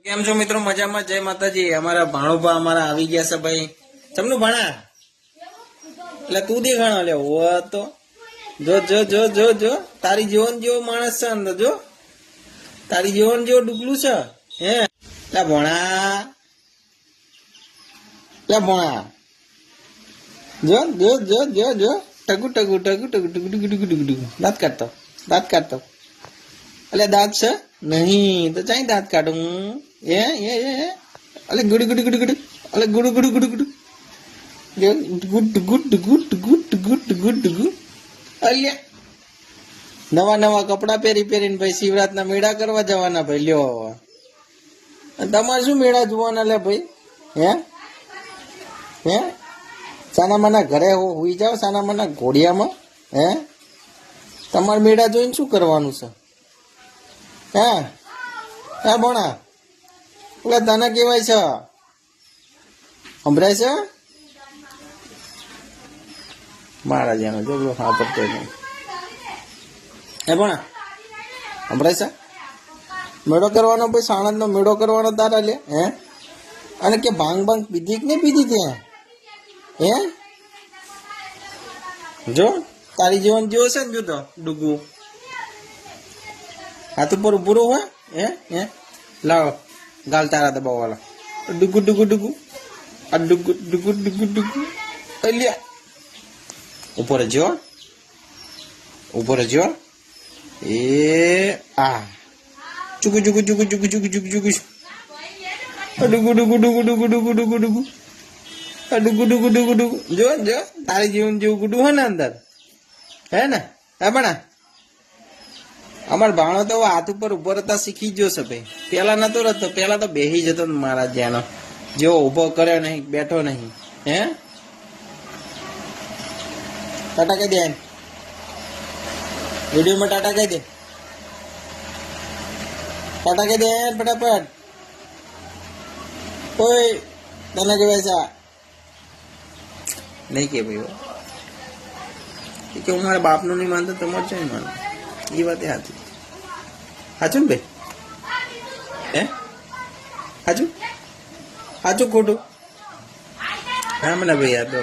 કેમ છો મિત્રો? મજામાં? જય માતાજી. અમારા ભાણોભા અમારા આવી ગયા છે ભાઈ. ચમનું ભાણા એટલે તું દેખાણો લે ઓ તો જો જો જો જો જો તારી જીવન જેવો માણસ છે અંદર, જો તારી જીવન જેવો ડુકલું છે હે. લે ભણા, લે ભણા, જો જો જો જો જો ટગુ ટગુ ટગુ ટગુ ટગુ ટગુ ટગુ ટગુ દાંત કાઢતો, દાંત કાઢતો. એટલે દાંત છે નહીં તો ચાઈ દાંત કાઢું એ એ એ અલે ગુડ ગુડ ગુડ ગુડ અલે good good good good good good good good good good good અલ્યા નવા નવા કપડા પહેરી પહેરીને ભાઈ શિવરાતના મેળા કરવા જવાના ભાઈ. લ્યો તમારે શું મેળા જોવાના લે ભાઈ? હે હે સાનામાના ઘરે હોઈ જાઓ, સાનામાના ઘોડિયામાં. હે તમારે મેળા જોઈને શું કરવાનું છે? હે હે ભણા એટલે તને કેવાય છે? સંભળાય છે મારા જેનો જો હા પડતો નહીં. હે ભણા સંભળાય છે? મેળો કરવાનો ભાઈ, સાણંદનો મેળો કરવાનો તારા લે. હે અને કે ભાંગ ભાંગ પીધી કે નહીં પીધી ત્યાં? હે જો તારી જીવન જેવો છે ને, જો તો ડૂગું હાથ ઉપર ઉભું હોય. હે હે લાવો ગાલ તારા દબાવવાલા ડુગુ ડુગુ ડુગુ આ ડુગુ ડુગુ ડુગુ ડુગુ અલ્યા ઉપર જો, ઉપર જો એ આ ચુગુ ચુગુ ચુગુ ચુગુ ચુગુ ચુગુ ચુગુ ડુગુ ડુગુ ડુગુ ડુગુ ડુગુ ડુગુ ડુગુ આ ડુગુ ડુગુ ડુગુ ડુગુ જો જો તારી જીવન જેવું ગુડું હોય ને અંદર. હે ને હે ભણા અમાર ભાણો તો હાથ ઉપર ઉભો રહેતા શીખી ગયો છે ભાઈ. પેલા નતો રહેતો, પેલા તો બેહી જતો મારા જ્યાંનો, જેવો ઉભો કર્યો નહીં, બેઠો નહીં. હે ટાટા કહી દે, વિડીયોમાં ટાટા કહી દે, ટાટા કહી દે ફટાફટ. કોઈ તને કહેવાય છે નહીં કે ભાઈ કે હું મારા બાપનું નહીં માનતો, તમારે છે નહીં માનતો. એ વાત સાચી, સાચું ને ભાઈ? હે સાચું સાચું ખોટું? હા મને ભાઈ આ તો